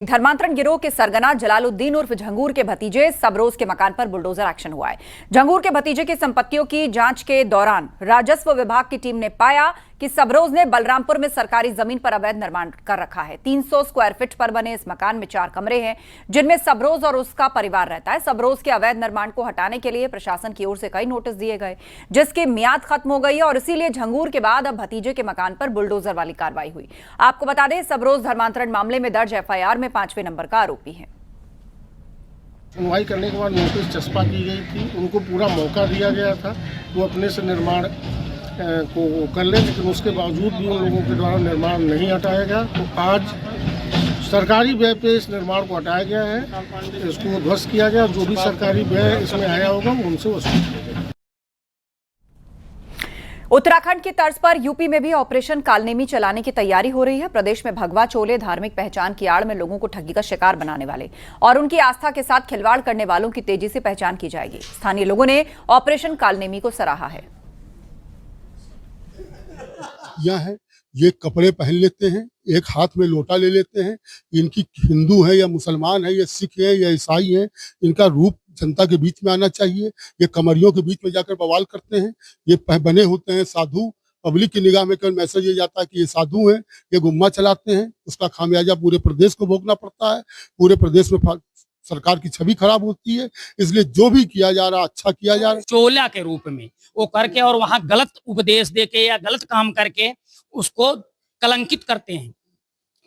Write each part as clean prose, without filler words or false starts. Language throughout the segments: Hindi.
धर्मांतरण गिरोह के सरगना जलालुद्दीन उर्फ झंगूर के भतीजे सबरोज के मकान पर बुलडोजर एक्शन हुआ है। झंगूर के भतीजे की संपत्तियों की जांच के दौरान राजस्व विभाग की टीम ने पाया कि सबरोज ने बलरामपुर में सरकारी जमीन पर अवैध निर्माण कर रखा है। 300 स्क्वायर फीट पर बने इस मकान में 4 कमरे हैं, जिनमें सबरोज और उसका परिवार रहता है। सबरोज के अवैध निर्माण को हटाने के लिए प्रशासन की ओर से कई नोटिस दिए गए, जिसकी मियाद खत्म हो गई है और इसीलिए झंगूर के बाद अब भतीजे के मकान पर बुलडोजर वाली कार्रवाई हुई। आपको बता दें, सबरोज धर्मांतरण मामले में दर्ज एफआईआर में 5वें नंबर का आरोपी है। सुनवाई करने के बाद नोटिस चस्पा की गई थी, उनको पूरा मौका दिया गया था वो अपने से निर्माण को कर ले, लेकिन उसके बावजूद भी उन लोगों के द्वारा निर्माण नहीं हटाया गया। तो आज सरकारी व्यय पे इस निर्माण को हटाया गया है, इसको ध्वस्त किया गया। जो भी सरकारी व्यय इसमें आया होगा वो उनसे वसूल किया गया। उत्तराखंड की तर्ज पर यूपी में भी ऑपरेशन कालनेमी चलाने की तैयारी हो रही है। प्रदेश में भगवा चोले धार्मिक पहचान की आड़ में लोगों को ठगी का शिकार बनाने वाले और उनकी आस्था के साथ खिलवाड़ करने वालों की तेजी से पहचान की जाएगी। स्थानीय लोगों ने ऑपरेशन कालनेमी को सराहा है। यह है, ये कपड़े पहन लेते हैं, एक हाथ में लोटा ले लेते हैं। इनकी हिंदू है या मुसलमान है या सिख है या ईसाई है, इनका रूप जनता के बीच में आना चाहिए। ये कमरियों के बीच में जाकर बवाल करते हैं। ये बने होते हैं साधु। पब्लिक की निगाह में केवल मैसेज ये जाता है कि ये साधु हैं, ये गुम्मा चलाते हैं। उसका खामियाजा पूरे प्रदेश को भोगना पड़ता है। पूरे प्रदेश में सरकार की छवि खराब होती है। इसलिए जो भी किया जा रहा अच्छा किया जा रहा है। चोला के रूप में वो करके और वहां गलत उपदेश देके या गलत काम करके उसको कलंकित करते हैं।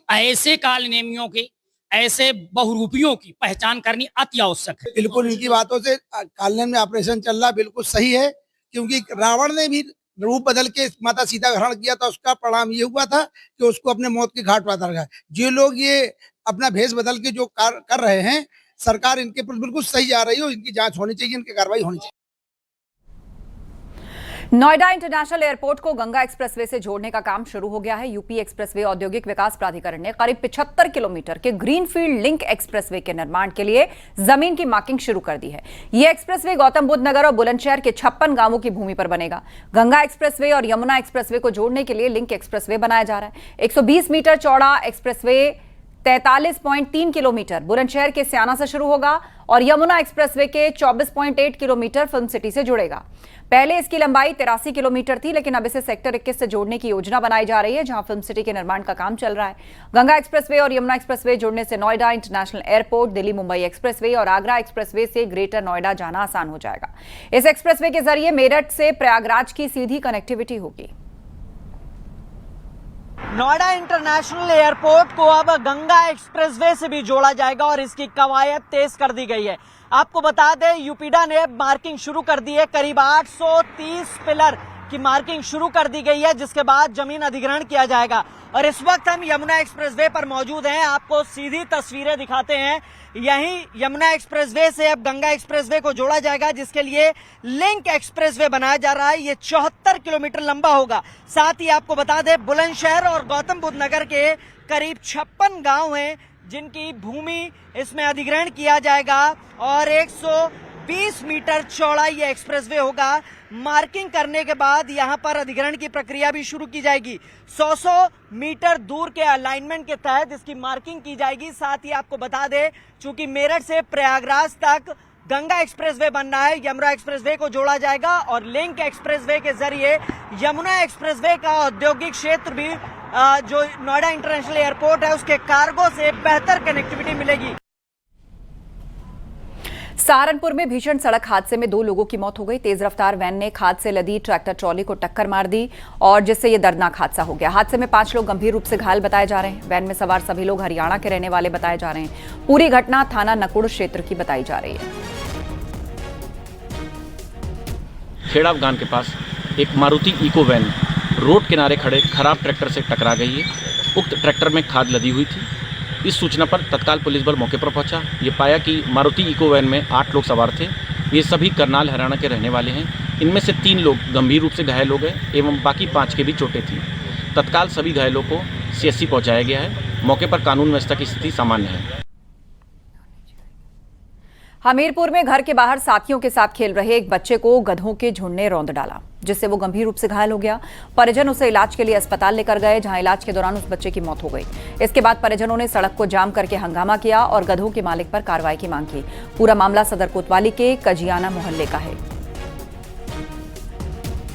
ऐसे कालनेमियों की, ऐसे बहुरूपियों की पहचान करनी अति आवश्यक है। बिल्कुल इनकी बातों से कालनेम में ऑपरेशन चल रहा बिल्कुल सही है, क्योंकि रावण ने भी रूप बदल के माता सीता का हरण किया था। उसका परिणाम ये हुआ था कि उसको अपने मौत के घाट पर उतार गया। जो लोग ये अपना भेष बदल के जो कर रहे हैं, सरकार इनके पर बिल्कुल सही जा रही है। इनकी जांच होनी चाहिए, इनकी कार्रवाई होनी चाहिए। नोएडा इंटरनेशनल एयरपोर्ट को गंगा एक्सप्रेसवे से जोड़ने का काम शुरू हो गया है। यूपी एक्सप्रेसवे औद्योगिक विकास प्राधिकरण ने करीब 75 किलोमीटर के ग्रीनफील्ड लिंक एक्सप्रेसवे के निर्माण के लिए जमीन की मार्किंग शुरू कर दी है। यह एक्सप्रेसवे गौतम बुद्ध नगर और बुलंदशहर के 56 गांवों की भूमि पर बनेगा। गंगा एक्सप्रेसवे और यमुना एक्सप्रेसवे को जोड़ने के लिए लिंक एक्सप्रेसवे बनाया जा रहा है। 120 मीटर चौड़ा एक्सप्रेसवे 43.3 किलोमीटर बुलंदशहर के स्याना से शुरू होगा और यमुना एक्सप्रेसवे के 24.8 किलोमीटर फिल्म सिटी से जुड़ेगा। पहले इसकी लंबाई 83 किलोमीटर थी, लेकिन अब इसे सेक्टर 21 से जोड़ने की योजना बनाई जा रही है, जहां फिल्म सिटी के निर्माण का काम चल रहा है। गंगा एक्सप्रेसवे और यमुना एक्सप्रेसवे जोड़ने से Noida international airport, Delhi Mumbai expressway और आगरा एक्सप्रेसवे से ग्रेटर नोएडा जाना आसान हो जाएगा। इस एक्सप्रेसवे के जरिए मेरठ से प्रयागराज की सीधी कनेक्टिविटी होगी। नोएडा इंटरनेशनल एयरपोर्ट को अब गंगा एक्सप्रेसवे से भी जोड़ा जाएगा और इसकी कवायद तेज कर दी गई है। आपको बता दें, यूपीडा ने मार्किंग शुरू कर दी है। करीब 830 पिलर की मार्किंग शुरू कर दी गई है, जिसके बाद जमीन अधिग्रहण किया जाएगा। और इस वक्त हम यमुना एक्सप्रेसवे पर मौजूद हैं। आपको सीधी तस्वीरें दिखाते हैं। यही यमुना एक्सप्रेसवे से अब गंगा एक्सप्रेसवे को जोड़ा जाएगा, जिसके लिए लिंक एक्सप्रेसवे बनाया जा रहा है। ये 74 किलोमीटर लंबा होगा। साथ ही आपको बता दें, बुलंदशहर और गौतम बुद्ध नगर के करीब 56 गांव हैं, जिनकी भूमि इसमें अधिग्रहण किया जाएगा और 120 मीटर चौड़ा ये एक्सप्रेसवे होगा। मार्किंग करने के बाद यहां पर अधिग्रहण की प्रक्रिया भी शुरू की जाएगी। 100 मीटर दूर के अलाइनमेंट के तहत इसकी मार्किंग की जाएगी। साथ ही आपको बता दें, चूंकि मेरठ से प्रयागराज तक गंगा एक्सप्रेसवे बनना है, यमुना एक्सप्रेसवे को जोड़ा जाएगा और लिंक एक्सप्रेसवे के जरिए यमुना एक्सप्रेसवे का औद्योगिक क्षेत्र भी जो नोएडा इंटरनेशनल एयरपोर्ट है उसके कार्गो से बेहतर कनेक्टिविटी मिलेगी। सहारनपुर में भीषण सड़क हादसे में 2 लोगों की मौत हो गई। तेज रफ्तार वैन ने खाद से लदी ट्रैक्टर ट्रॉली को टक्कर मार दी और जिससे यह दर्दनाक हादसा हो गया। हादसे में 5 लोग गंभीर रूप से घायल बताए जा रहे हैं। वैन में सवार सभी लोग हरियाणा के रहने वाले बताए जा रहे हैं। पूरी घटना थाना नकुड़ क्षेत्र की बताई जा रही है। खेड़ावगान के पास एक मारुति इको वैन रोड किनारे खड़े खराब ट्रैक्टर से टकरा गई है। उक्त ट्रैक्टर में खाद लदी हुई थी। इस सूचना पर तत्काल पुलिस बल मौके पर पहुंचा। ये पाया कि मारुति इको वैन में 8 लोग सवार थे। ये सभी करनाल हरियाणा के रहने वाले हैं। इनमें से 3 लोग गंभीर रूप से घायल हो गए एवं बाकी 5 के भी चोटें थीं। तत्काल सभी घायलों को सीएससी पहुंचाया गया है। मौके पर कानून व्यवस्था की स्थिति सामान्य है। हमीरपुर में घर के बाहर साथियों के साथ खेल रहे एक बच्चे को गधों के झुंड ने रौंद डाला, जिससे वो गंभीर रूप से घायल हो गया। परिजन उसे इलाज के लिए अस्पताल लेकर गए, जहां इलाज के दौरान उस बच्चे की मौत हो गई। इसके बाद परिजनों ने सड़क को जाम करके हंगामा किया और गधों के मालिक पर कार्रवाई की मांग की। पूरा मामला सदर कोतवाली के कजियाना मोहल्ले का है।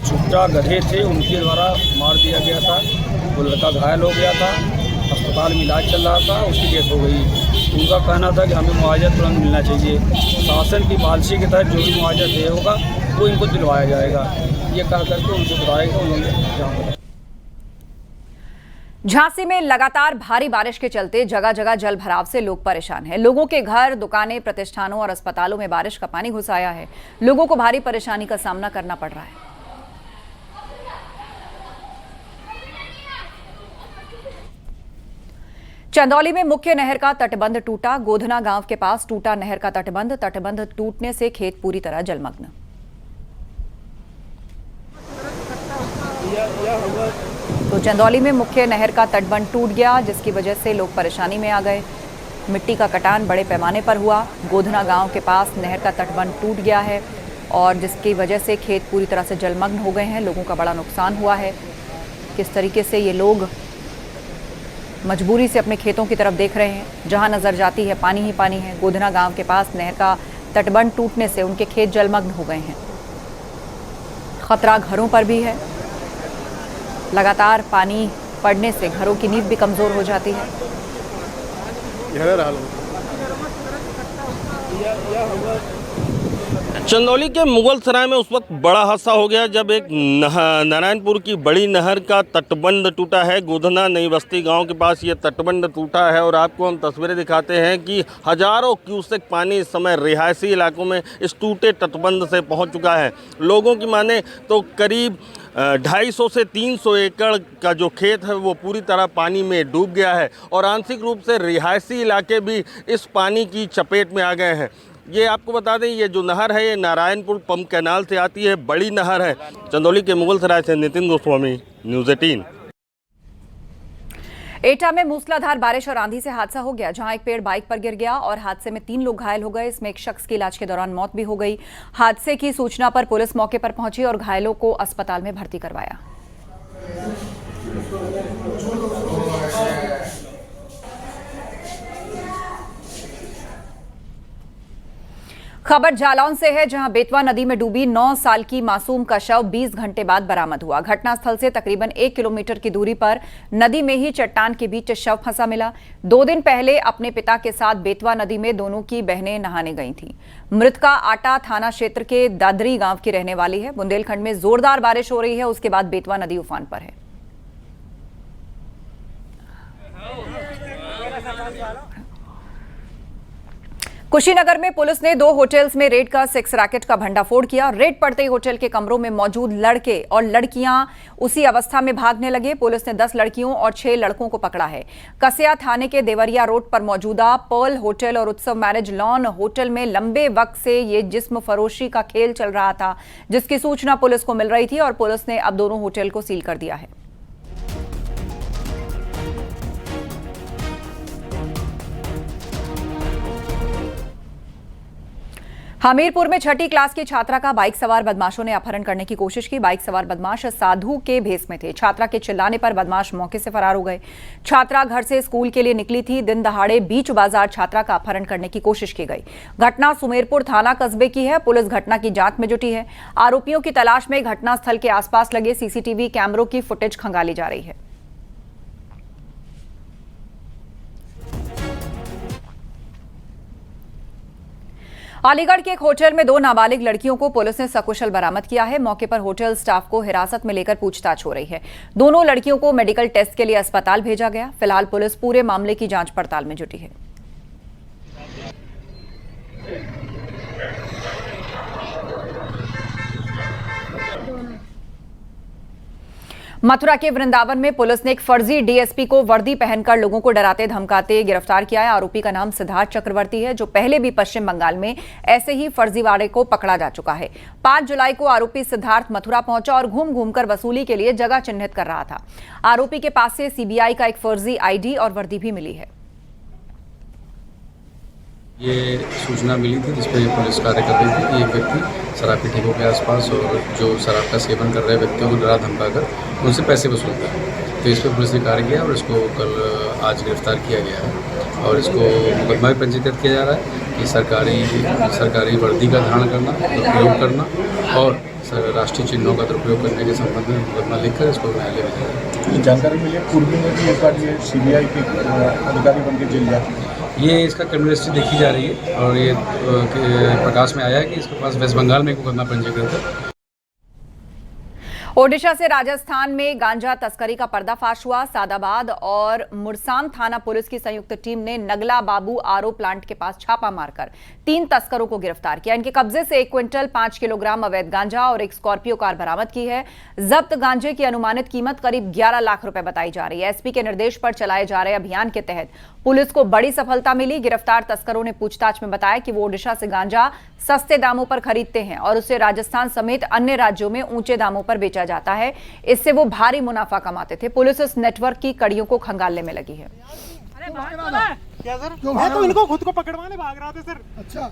छुट्टा गधे थे, उनके द्वारा मार दिया गया था। वो लड़का घायल हो गया था, अस्पताल में इलाज चल रहा था, उसकी डेथ हो गई। उनका कहना था कि हमें मुआवजा तुरंत मिलना चाहिए। शासन की पॉलिसी के तहत जो भी मुआवजा दे होगा वो इनको दिलवाया जाएगा, ये कह करके उनको बताएगा। उन्होंने झांसी में लगातार भारी बारिश के चलते जगह जगह जल भराव से लोग परेशान हैं। लोगों के घर, दुकानें, प्रतिष्ठानों और अस्पतालों में बारिश का पानी घुस आया है। लोगों को भारी परेशानी का सामना करना पड़ रहा है। चंदौली में मुख्य नहर का तटबंध टूटा। गोधना गांव के पास टूटा नहर का तटबंध टूटने से खेत पूरी तरह जलमग्न। तो चंदौली में मुख्य नहर का तटबंध टूट गया, जिसकी वजह से लोग परेशानी में आ गए। मिट्टी का कटान बड़े पैमाने पर हुआ। गोधना गांव के पास नहर का तटबंध टूट गया है और जिसकी वजह से खेत पूरी तरह से जलमग्न हो गए हैं। लोगों का बड़ा नुकसान हुआ है। किस तरीके से ये लोग मजबूरी से अपने खेतों की तरफ देख रहे हैं, जहां नजर जाती है पानी ही पानी है। गोधना गांव के पास नहर का तटबंध टूटने से उनके खेत जलमग्न हो गए हैं। खतरा घरों पर भी है। लगातार पानी पड़ने से घरों की नींव भी कमजोर हो जाती है। चंदौली के मुगल सराय में उस वक्त बड़ा हादसा हो गया जब एक नारायणपुर की बड़ी नहर का तटबंध टूटा है। गोधना नई बस्ती गांव के पास ये तटबंध टूटा है और आपको हम तस्वीरें दिखाते हैं कि हजारों क्यूसेक पानी इस समय रिहायशी इलाकों में इस टूटे तटबंध से पहुंच चुका है। लोगों की माने तो करीब 250 से 300 एकड़ का जो खेत है वो पूरी तरह पानी में डूब गया है और आंशिक रूप से रिहायशी इलाके भी इस पानी की चपेट में आ गए हैं। ये आपको बता दें, ये जो नहर है ये नारायणपुर पंप कैनाल से आती है, बड़ी नहर है। चंदौली के मुगल सराय से नितिन गोस्वामी, न्यूज़ 18। एटा में मूसलाधार बारिश और आंधी से हादसा हो गया, जहां एक पेड़ बाइक पर गिर गया और हादसे में 3 लोग घायल हो गए। इसमें एक शख्स की इलाज के दौरान मौत भी हो गई। हादसे की सूचना पर पुलिस मौके पर पहुंची और घायलों को अस्पताल में भर्ती करवाया। खबर जालौन से है, जहां बेतवा नदी में डूबी 9 साल की मासूम का शव 20 घंटे बाद बरामद हुआ। घटनास्थल से तकरीबन 1 किलोमीटर की दूरी पर नदी में ही चट्टान के बीच शव फंसा मिला। 2 दिन पहले अपने पिता के साथ बेतवा नदी में दोनों की बहनें नहाने गई थीं। मृतका आटा थाना क्षेत्र के दादरी गांव की रहने वाली है। बुंदेलखंड में जोरदार बारिश हो रही है, उसके बाद बेतवा नदी उफान पर है। कुशीनगर में पुलिस ने 2 होटल्स में रेड का सेक्स रैकेट का भंडाफोड़ किया। रेड पड़ते ही होटल के कमरों में मौजूद लड़के और लड़कियां उसी अवस्था में भागने लगे। पुलिस ने 10 लड़कियों और 6 लड़कों को पकड़ा है। कसिया थाने के देवरिया रोड पर मौजूदा पर्ल होटल और उत्सव मैरिज लॉन होटल में लंबे वक्त से ये जिस्म फरोशी का खेल चल रहा था, जिसकी सूचना पुलिस को मिल रही थी और पुलिस ने अब दोनों होटल को सील कर दिया है। हमीरपुर में 6ठी क्लास की छात्रा का बाइक सवार बदमाशों ने अपहरण करने की कोशिश की। बाइक सवार बदमाश साधु के भेस में थे। छात्रा के चिल्लाने पर बदमाश मौके से फरार हो गए। छात्रा घर से स्कूल के लिए निकली थी। दिन दहाड़े बीच बाजार छात्रा का अपहरण करने की कोशिश की गई। घटना सुमेरपुर थाना कस्बे की है। पुलिस घटना की जांच में जुटी है। आरोपियों की तलाश में घटनास्थल के आसपास लगे सीसीटीवी कैमरों की फुटेज खंगाली जा रही है। अलीगढ़ के एक होटल में 2 नाबालिग लड़कियों को पुलिस ने सकुशल बरामद किया है। मौके पर होटल स्टाफ को हिरासत में लेकर पूछताछ हो रही है। दोनों लड़कियों को मेडिकल टेस्ट के लिए अस्पताल भेजा गया। फिलहाल पुलिस पूरे मामले की जांच पड़ताल में जुटी है। मथुरा के वृंदावन में पुलिस ने एक फर्जी डीएसपी को वर्दी पहनकर लोगों को डराते धमकाते गिरफ्तार किया है। आरोपी का नाम सिद्धार्थ चक्रवर्ती है, जो पहले भी पश्चिम बंगाल में ऐसे ही फर्जीवाड़े को पकड़ा जा चुका है। 5 जुलाई को आरोपी सिद्धार्थ मथुरा पहुंचा और घूम घूमकर वसूली के लिए जगह चिन्हित कर रहा था। आरोपी के पास से सीबीआई का एक फर्जी आईडी और वर्दी भी मिली है। ये सूचना मिली थी जिस पर पुलिस कार्य कर रही थी कि एक व्यक्ति शराब की ठेकों के आसपास और जो शराब का सेवन कर रहे व्यक्तियों को डरा धमकाकर उनसे पैसे वसूलता है। तो इस पर पुलिस ने कार्य किया और इसको कल आज गिरफ्तार किया गया है और इसको मुकदमा भी पंजीकृत किया जा रहा है कि सरकारी वर्दी का धारण करना, दुरुपयोग करना और राष्ट्रीय चिन्हों का दुरुपयोग करने के संबंध में मुकदमा लिखकर इसको न्यायालय भेजा जाए। जानकारी मिली पूर्व में भी एक बार ये CBI के अधिकारी बन के जेल जाते ये इसका क्रिमिनल हिस्ट्री देखी जा रही है और ये प्रकाश में आया है कि इसके पास वेस्ट बंगाल में एक मुकदमा पंजीकृत है। ओडिशा से राजस्थान में गांजा तस्करी का पर्दाफाश हुआ। सादाबाद और मुरसाम थाना पुलिस की संयुक्त टीम ने नगला बाबू आरओ प्लांट के पास छापा मारकर 3 तस्करों को गिरफ्तार किया। इनके कब्जे से 1 क्विंटल 5 किलोग्राम अवैध गांजा और एक स्कॉर्पियो कार बरामद की है। जब्त गांजे की अनुमानित कीमत करीब 11 लाख रुपए बताई जा रही है। एसपी के निर्देश पर चलाए जा रहे अभियान के तहत पुलिस को बड़ी सफलता मिली। गिरफ्तार तस्करों ने पूछताछ में बताया कि वो ओडिशा से गांजा सस्ते दामों पर खरीदते हैं और उसे राजस्थान समेत अन्य राज्यों में ऊंचे दामों पर बेचा जाता है। इससे वो भारी मुनाफा कमाते थे। पुलिस इस नेटवर्क की कड़ियों को खंगालने में लगी है। क्या सर? मैं तो इनको खुद को पकड़वाने भाग रहा था सर। अच्छा।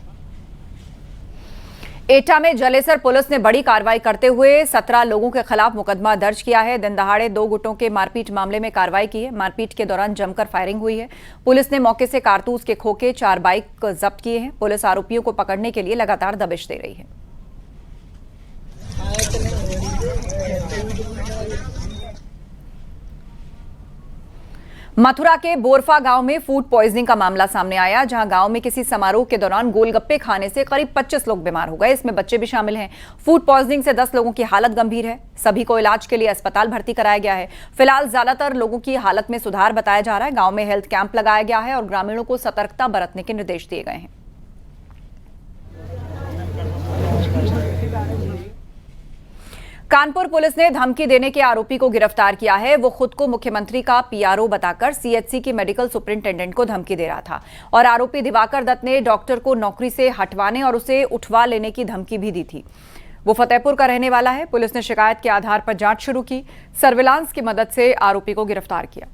एटा में जलेसर पुलिस ने बड़ी कार्रवाई करते हुए 17 लोगों के खिलाफ मुकदमा दर्ज किया है। दिन दहाड़े 2 गुटों के मारपीट मामले में कार्रवाई की है। मारपीट के दौरान जमकर फायरिंग हुई है। पुलिस ने मौके से कारतूस के खोखे 4 बाइक जब्त किए हैं। पुलिस आरोपियों को पकड़ने के लिए लगातार दबिश दे रही है। मथुरा के बोरफा गांव में फूड पॉइजनिंग का मामला सामने आया, जहां गांव में किसी समारोह के दौरान गोलगप्पे खाने से करीब 25 लोग बीमार हो गए। इसमें बच्चे भी शामिल हैं। फूड पॉइजनिंग से 10 लोगों की हालत गंभीर है। सभी को इलाज के लिए अस्पताल भर्ती कराया गया है। फिलहाल ज्यादातर लोगों की हालत में सुधार बताया जा रहा है। गांव में हेल्थ कैंप लगाया गया है और ग्रामीणों को सतर्कता बरतने के निर्देश दिए गए हैं। कानपुर पुलिस ने धमकी देने के आरोपी को गिरफ्तार किया है। वो खुद को मुख्यमंत्री का पीआरओ बताकर सीएचसी की मेडिकल सुपरिंटेंडेंट को धमकी दे रहा था और आरोपी दिवाकर दत्त ने डॉक्टर को नौकरी से हटवाने और उसे उठवा लेने की धमकी भी दी थी। वो फतेहपुर का रहने वाला है। पुलिस ने शिकायत के आधार पर जांच शुरू की। सर्विलांस की मदद से आरोपी को गिरफ्तार किया।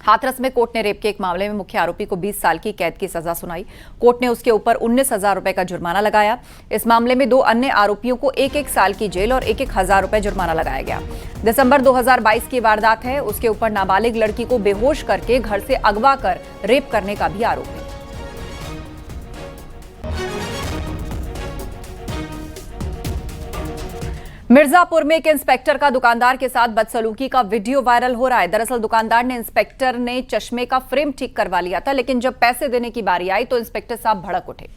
हाथरस में कोर्ट ने रेप के एक मामले में मुख्य आरोपी को 20 साल की कैद की सजा सुनाई। कोर्ट ने उसके ऊपर 19,000 रुपए का जुर्माना लगाया। इस मामले में 2 अन्य आरोपियों को 1-1 साल की जेल और 1,000 रुपए जुर्माना लगाया गया। दिसंबर 2022 की वारदात है। उसके ऊपर नाबालिग लड़की को बेहोश करके घर से अगवा कर रेप करने का भी आरोप है। मिर्जापुर में एक इंस्पेक्टर का दुकानदार के साथ बदसलूकी का वीडियो वायरल हो रहा है। दरअसल दुकानदार ने इंस्पेक्टर ने चश्मे का फ्रेम ठीक करवा लिया था, लेकिन जब पैसे देने की बारी आई तो इंस्पेक्टर साहब भड़क उठे।